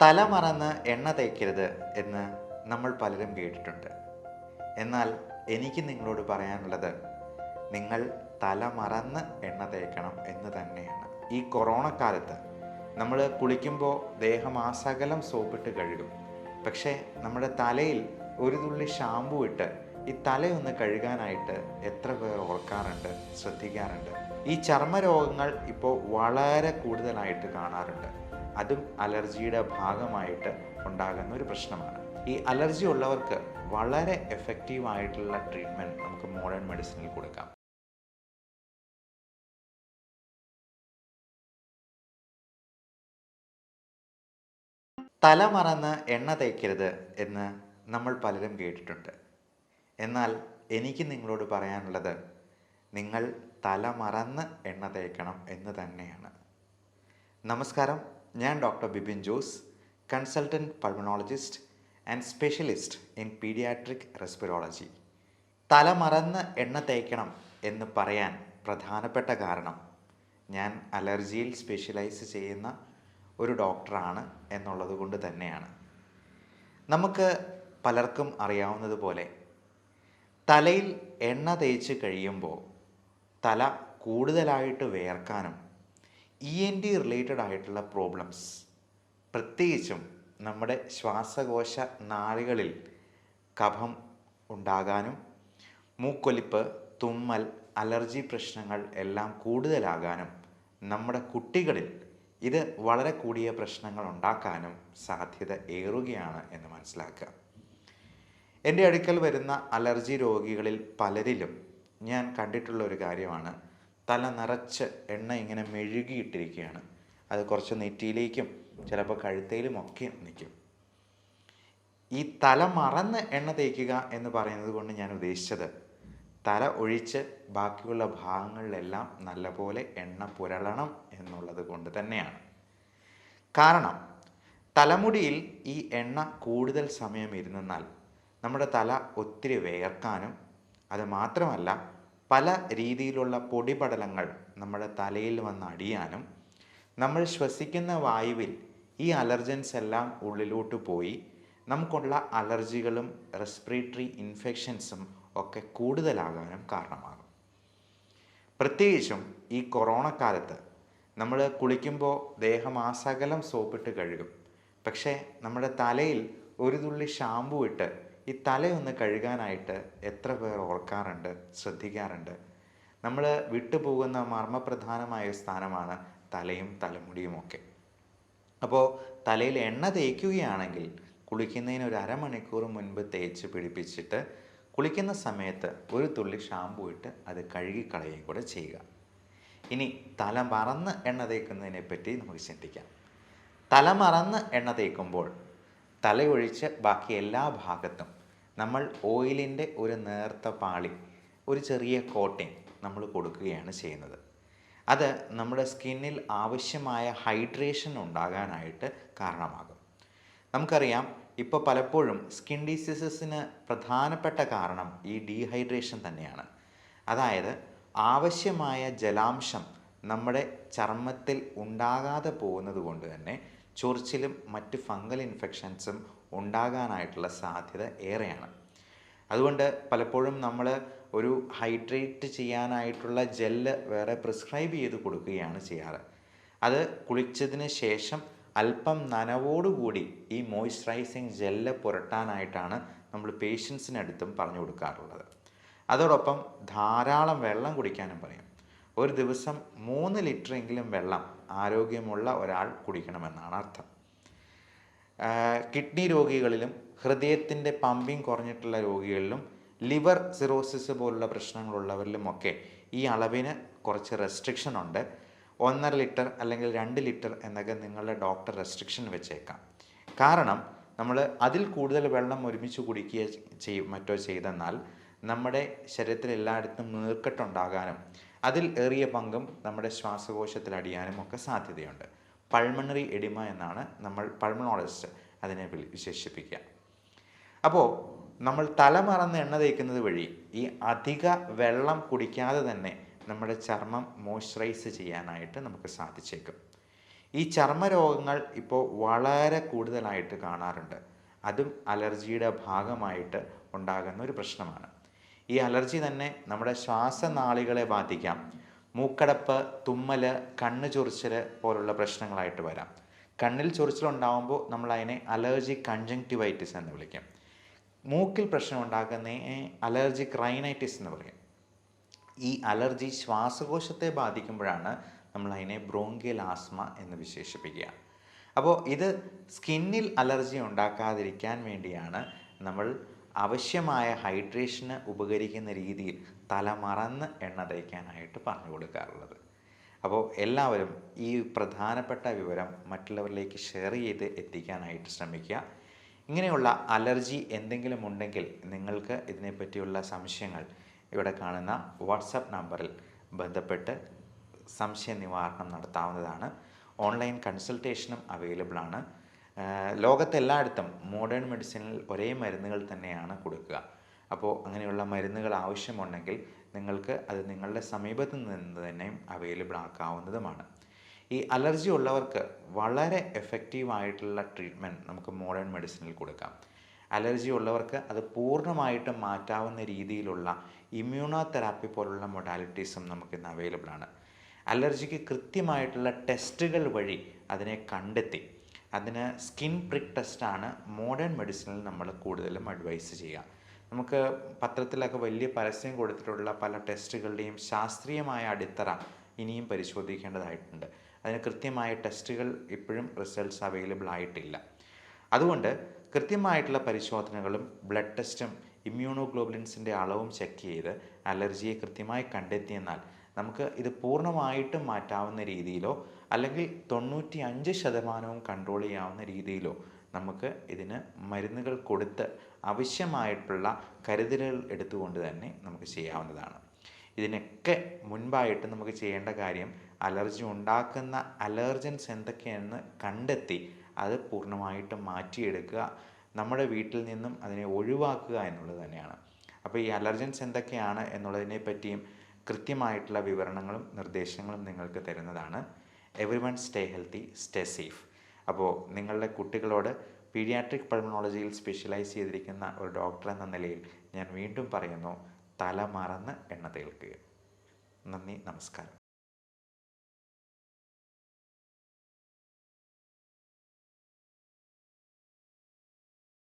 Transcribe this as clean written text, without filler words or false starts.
തല മറന്ന് എണ്ണ തേക്കരുത് എന്ന് നമ്മൾ പലരും കേട്ടിട്ടുണ്ട്. എന്നാൽ എനിക്ക് നിങ്ങളോട് പറയാനുള്ളത്, നിങ്ങൾ തല മറന്ന് എണ്ണ തേക്കണം എന്ന് തന്നെയാണ്. ഈ കൊറോണ കാലത്ത് നമ്മൾ കുളിക്കുമ്പോൾ ദേഹമാസകലം സോപ്പിട്ട് കഴുകും. പക്ഷേ നമ്മുടെ തലയിൽ ഒരു തുള്ളി ഷാമ്പു ഇട്ട് ഈ തലയൊന്ന് കഴുകാനായിട്ട് എത്ര പേർ ഓർക്കാറുണ്ട്, ശ്രദ്ധിക്കാറുണ്ട്? ഈ ചർമ്മരോഗങ്ങൾ ഇപ്പോൾ വളരെ കൂടുതലായിട്ട് കാണാറുണ്ട്. അതും അലർജിയുടെ ഭാഗമായിട്ട് ഉണ്ടാകുന്ന ഒരു പ്രശ്നമാണ്. ഈ അലർജി ഉള്ളവർക്ക് വളരെ എഫക്റ്റീവായിട്ടുള്ള ട്രീറ്റ്മെൻറ്റ് നമുക്ക് മോഡേൺ മെഡിസിനിൽ കൊടുക്കാം. തല മറന്ന് എണ്ണ തേക്കരുത് എന്ന് നമ്മൾ പലരും കേട്ടിട്ടുണ്ട്. എന്നാൽ എനിക്ക് നിങ്ങളോട് പറയാനുള്ളത്, നിങ്ങൾ തല മറന്ന് എണ്ണ തേക്കണം എന്ന് തന്നെയാണ്. നമസ്കാരം, ഞാൻ doctor Bipin Jose, consultant pulmonologist and specialist in paediatric റെസ്പിറോളജി. തല മറന്ന് എണ്ണ തേക്കണം എന്ന് പറയാൻ പ്രധാനപ്പെട്ട കാരണം, ഞാൻ അലർജിയിൽ സ്പെഷ്യലൈസ് ചെയ്യുന്ന ഒരു ഡോക്ടറാണ് എന്നുള്ളത് കൊണ്ട് തന്നെയാണ്. നമുക്ക് പലർക്കും അറിയാവുന്നതുപോലെ തലയിൽ എണ്ണ തേച്ച് കഴിയുമ്പോൾ തല കൂടുതലായിട്ട് വേർക്കാനും ENT റിലേറ്റഡ് ആയിട്ടുള്ള പ്രോബ്ലംസ്, പ്രത്യേകിച്ചും നമ്മുടെ ശ്വാസകോശ നാളികളിൽ കഫം ഉണ്ടാകാനും മൂക്കൊലിപ്പ്, തുമ്മൽ, അലർജി പ്രശ്നങ്ങൾ എല്ലാം കൂടുതലാകാനും നമ്മുടെ കുട്ടികളിൽ ഇത് വളരെ കൂടിയ പ്രശ്നങ്ങൾ ഉണ്ടാക്കാനും സാധ്യത ഏറുകയാണ് എന്ന് മനസ്സിലാക്കുക. എൻ്റെ അടുക്കൽ വരുന്ന അലർജി രോഗികളിൽ പലരിലും ഞാൻ കണ്ടിട്ടുള്ള ഒരു കാര്യമാണ്, തല നിറച്ച് എണ്ണ ഇങ്ങനെ മെഴുകിയിട്ടിരിക്കുകയാണ്. അത് കുറച്ച് നെറ്റിയിലേക്കും ചിലപ്പോൾ കഴുത്തയിലും ഒക്കെ നിൽക്കും. ഈ തല മറന്ന് എണ്ണ തേക്കുക എന്ന് പറയുന്നത് കൊണ്ട് ഞാൻ ഉദ്ദേശിച്ചത്, തല ഒഴിച്ച് ബാക്കിയുള്ള ഭാഗങ്ങളിലെല്ലാം നല്ലപോലെ എണ്ണ പുരളണം എന്നുള്ളത് കൊണ്ട് തന്നെയാണ്. കാരണം തലമുടിയിൽ ഈ എണ്ണ കൂടുതൽ സമയം ഇരുന്നാൽ നമ്മുടെ തല ഒത്തിരി വേർക്കാനും, അത് മാത്രമല്ല പല രീതിയിലുള്ള പൊടിപടലങ്ങൾ നമ്മുടെ തലയിൽ വന്ന് അടിയാനും, നമ്മൾ ശ്വസിക്കുന്ന വായുവിൽ ഈ അലർജൻസ് എല്ലാം ഉള്ളിലോട്ട് പോയി നമുക്കുള്ള അലർജികളും റെസ്പിറേറ്ററി ഇൻഫെക്ഷൻസും ഒക്കെ കൂടുതലാകാനും കാരണമാകും. പ്രത്യേകിച്ചും ഈ കൊറോണ കാലത്ത് നമ്മൾ കുളിക്കുമ്പോൾ ദേഹമാസകലം സോപ്പിട്ട് കഴുകും. പക്ഷേ നമ്മുടെ തലയിൽ ഒരു തുള്ളി ഷാമ്പു ഇട്ട് ഈ തലയൊന്ന് കഴുകാനായിട്ട് എത്ര പേർ ഓർക്കാറുണ്ട്, ശ്രദ്ധിക്കാറുണ്ട്? നമ്മൾ വിട്ടുപോകുന്ന മർമ്മപ്രധാനമായ സ്ഥാനമാണ് തലയും തലമുടിയുമൊക്കെ. അപ്പോൾ തലയിൽ എണ്ണ തേക്കുകയാണെങ്കിൽ കുളിക്കുന്നതിന് ഒരു അരമണിക്കൂർ മുൻപ് തേച്ച് പിടിപ്പിച്ചിട്ട് കുളിക്കുന്ന സമയത്ത് ഒരു തുള്ളി ഷാമ്പു ഇട്ട് അത് കഴുകിക്കളയുകയും കൂടെ ചെയ്യുക. ഇനി തല മറന്ന് എണ്ണ തേക്കുന്നതിനെ പറ്റി നമുക്ക് ചിന്തിക്കാം. തല മറന്ന് എണ്ണ തേക്കുമ്പോൾ തലയൊഴിച്ച് ബാക്കി എല്ലാ ഭാഗത്തും നമ്മൾ ഓയിലിൻ്റെ ഒരു നേർത്ത പാളി, ഒരു ചെറിയ കോട്ടിങ് നമ്മൾ കൊടുക്കുകയാണ് ചെയ്യുന്നത്. അത് നമ്മുടെ സ്കിന്നിൽ ആവശ്യമായ ഹൈഡ്രേഷൻ ഉണ്ടാകാനായിട്ട് കാരണമാകും. നമുക്കറിയാം, ഇപ്പോൾ പലപ്പോഴും സ്കിൻ ഡിസീസസിന് പ്രധാനപ്പെട്ട കാരണം ഈ ഡീഹൈഡ്രേഷൻ തന്നെയാണ്. അതായത് ആവശ്യമായ ജലാംശം നമ്മുടെ ചർമ്മത്തിൽ ഉണ്ടാകാതെ പോകുന്നത് കൊണ്ട് തന്നെ ചൊറിച്ചിലും മറ്റ് ഫംഗൽ ഇൻഫെക്ഷൻസും ഉണ്ടാകാനായിട്ടുള്ള സാധ്യത ഏറെയാണ്. അതുകൊണ്ട് പലപ്പോഴും നമ്മൾ ഒരു ഹൈഡ്രേറ്റ് ചെയ്യാനായിട്ടുള്ള ജെല്ല് വേറെ പ്രിസ്ക്രൈബ് ചെയ്ത് കൊടുക്കുകയാണ് ചെയ്യാറ്. അത് കുളിച്ചതിന് ശേഷം അല്പം നനവോടുകൂടി ഈ മോയ്സ്ചറൈസിങ് ജെല്ല് പുരട്ടാനായിട്ടാണ് നമ്മൾ പേഷ്യൻസിനടുത്തും പറഞ്ഞു കൊടുക്കാറുള്ളത്. അതോടൊപ്പം ധാരാളം വെള്ളം കുടിക്കാനും പറയും. ഒരു ദിവസം 3 ലിറ്ററെങ്കിലും വെള്ളം ആരോഗ്യമുള്ള ഒരാൾ കുടിക്കണമെന്നാണ് അർത്ഥം. കിഡ്നി രോഗികളിലും ഹൃദയത്തിൻ്റെ പമ്പിങ് കുറഞ്ഞിട്ടുള്ള രോഗികളിലും ലിവർ സിറോസിസ് പോലുള്ള പ്രശ്നങ്ങളുള്ളവരിലുമൊക്കെ ഈ അളവിന് കുറച്ച് റെസ്ട്രിക്ഷൻ ഉണ്ട്. 1.5 ലിറ്റർ അല്ലെങ്കിൽ 2 ലിറ്റർ എന്നൊക്കെ നിങ്ങളുടെ ഡോക്ടർ റെസ്ട്രിക്ഷൻ വെച്ചേക്കാം. കാരണം നമ്മൾ അതിൽ കൂടുതൽ വെള്ളം ഒരുമിച്ച് കുടിക്കുക മറ്റോ ചെയ്തെന്നാൽ നമ്മുടെ ശരീരത്തിൽ എല്ലായിടത്തും നീർക്കെട്ടുണ്ടാകാനും അതിൽ ഏറിയ പങ്കും നമ്മുടെ ശ്വാസകോശത്തിൽ അടിയാനും ഒക്കെ സാധ്യതയുണ്ട്. പൾമണറി എഡിമ എന്നാണ് നമ്മൾ പൾമണോളജിസ്റ്റ് അതിനെ വിശേഷിപ്പിക്കുക. അപ്പോൾ നമ്മൾ തല മറന്ന് എണ്ണ തേക്കുന്നത് വഴി ഈ അധിക വെള്ളം കുടിക്കാതെ തന്നെ നമ്മുടെ ചർമ്മം മോയ്സ്ചറൈസ് ചെയ്യാനായിട്ട് നമുക്ക് സാധിച്ചേക്കും. ഈ ചർമ്മരോഗങ്ങൾ ഇപ്പോൾ വളരെ കൂടുതലായിട്ട് കാണാറുണ്ട്. അതും അലർജിയുടെ ഭാഗമായിട്ട് ഉണ്ടാകുന്ന ഒരു പ്രശ്നമാണ്. ഈ അലർജി തന്നെ നമ്മുടെ ശ്വാസനാളികളെ ബാധിക്കാം. മൂക്കടപ്പ്, തുമ്മൽ, കണ്ണ് ചൊറിച്ചിൽ പോലുള്ള പ്രശ്നങ്ങളായിട്ട് വരാം. കണ്ണിൽ ചൊറിച്ചിലുണ്ടാകുമ്പോൾ നമ്മൾ അതിനെ അലർജിക് കൺജങ്ക്റ്റിവൈറ്റിസ് എന്ന് വിളിക്കും. മൂക്കിൽ പ്രശ്നം ഉണ്ടാക്കുന്നതിനെ അലർജിക് റൈനൈറ്റിസ് എന്ന് പറയും. ഈ അലർജി ശ്വാസകോശത്തെ ബാധിക്കുമ്പോഴാണ് നമ്മൾ അതിനെ ബ്രോങ്കിയൽ ആസ്മ എന്ന് വിശേഷിപ്പിക്കുക. അപ്പോൾ ഇത് സ്കിന്നിൽ അലർജി ഉണ്ടാക്കാതിരിക്കാൻ വേണ്ടിയാണ് നമ്മൾ ആവശ്യമായ ഹൈഡ്രേഷന് ഉപകരിക്കുന്ന രീതിയിൽ തലമറന്ന് എണ്ണ തേക്കാനായിട്ട് പറഞ്ഞു കൊടുക്കാറുള്ളത്. അപ്പോൾ എല്ലാവരും ഈ പ്രധാനപ്പെട്ട വിവരം മറ്റുള്ളവരിലേക്ക് ഷെയർ ചെയ്ത് എത്തിക്കാനായിട്ട് ശ്രമിക്കുക. ഇങ്ങനെയുള്ള അലർജി എന്തെങ്കിലും ഉണ്ടെങ്കിൽ നിങ്ങൾക്ക് ഇതിനെപ്പറ്റിയുള്ള സംശയങ്ങൾ ഇവിടെ കാണുന്ന വാട്സപ്പ് നമ്പറിൽ ബന്ധപ്പെട്ട് സംശയ നിവാരണം നടത്താവുന്നതാണ്. ഓൺലൈൻ കൺസൾട്ടേഷനും അവൈലബിൾ ആണ്. ലോകത്തെല്ലായിടത്തും മോഡേൺ മെഡിസിനിൽ ഒരേ മരുന്നുകൾ തന്നെയാണ് കൊടുക്കുക. അപ്പോൾ അങ്ങനെയുള്ള മരുന്നുകൾ ആവശ്യമുണ്ടെങ്കിൽ നിങ്ങൾക്ക് അത് നിങ്ങളുടെ സമീപത്ത് നിന്ന് തന്നെ അവൈലബിൾ ആക്കാവുന്നതുമാണ്. ഈ അലർജി ഉള്ളവർക്ക് വളരെ എഫക്റ്റീവായിട്ടുള്ള ട്രീറ്റ്മെൻറ്റ് നമുക്ക് മോഡേൺ മെഡിസിനിൽ കൊടുക്കാം. അലർജി ഉള്ളവർക്ക് അത് പൂർണ്ണമായിട്ടും മാറ്റാവുന്ന രീതിയിലുള്ള ഇമ്മ്യൂണോ തെറാപ്പി പോലുള്ള മൊഡാലിറ്റീസും നമുക്കിന്ന് അവൈലബിൾ ആണ്. അലർജിക്ക് കൃത്യമായിട്ടുള്ള ടെസ്റ്റുകൾ വഴി അതിനെ കണ്ടെത്തി അതിന് സ്കിൻ പ്രിക്ക് ടെസ്റ്റാണ് മോഡേൺ മെഡിസിനിൽ നമ്മൾ കൂടുതലും അഡ്വൈസ് ചെയ്യുക. നമുക്ക് പത്രത്തിലൊക്കെ വലിയ പരസ്യം കൊടുത്തിട്ടുള്ള പല ടെസ്റ്റുകളുടെയും ശാസ്ത്രീയമായ അടിത്തറ ഇനിയും പരിശോധിക്കേണ്ടതായിട്ടുണ്ട്. അതിന് കൃത്യമായ ടെസ്റ്റുകൾ ഇപ്പോഴും റിസൾട്ട്സ് അവൈലബിൾ ആയിട്ടില്ല. അതുകൊണ്ട് കൃത്യമായിട്ടുള്ള പരിശോധനകളും ബ്ലഡ് ടെസ്റ്റും ഇമ്മ്യൂണോഗ്ലോബുലിൻസിൻ്റെ അളവും ചെക്ക് ചെയ്ത് അലർജിയെ കൃത്യമായി കണ്ടെത്തിയെന്നാൽ നമുക്ക് ഇത് പൂർണ്ണമായിട്ടും മാറ്റാവുന്ന രീതിയിലോ അല്ലെങ്കിൽ 95% കൺട്രോൾ ചെയ്യാവുന്ന രീതിയിലോ നമുക്ക് ഇതിന് മരുന്നുകൾ കൊടുത്ത് ആവശ്യമായിട്ടുള്ള കരുതലുകൾ എടുത്തുകൊണ്ട് തന്നെ നമുക്ക് ചെയ്യാവുന്നതാണ്. ഇതിനൊക്കെ മുൻപായിട്ട് നമുക്ക് ചെയ്യേണ്ട കാര്യം അലർജി ഉണ്ടാക്കുന്ന അലർജൻസ് എന്തൊക്കെയെന്ന് കണ്ടെത്തി അത് പൂർണ്ണമായിട്ടും മാറ്റിയെടുക്കുക, നമ്മുടെ വീട്ടിൽ നിന്നും അതിനെ ഒഴിവാക്കുക എന്നുള്ളത് തന്നെയാണ്. അപ്പോൾ ഈ അലർജൻസ് എന്തൊക്കെയാണ് എന്നുള്ളതിനെ പറ്റിയും കൃത്യമായിട്ടുള്ള വിവരണങ്ങളും നിർദ്ദേശങ്ങളും നിങ്ങൾക്ക് തരുന്നതാണ്. Everyone stay healthy, stay safe. അപ്പോൾ നിങ്ങളുടെ കുട്ടികളോട് പീഡിയാട്രിക് പൾമണോളജിയിൽ സ്പെഷ്യലൈസ് ചെയ്തിരിക്കുന്ന ഒരു ഡോക്ടർ എന്ന നിലയിൽ ഞാൻ വീണ്ടും പറയുന്നു, തല മറന്ന് എണ്ണ തേൽക്കുക. നന്ദി, നമസ്കാരം.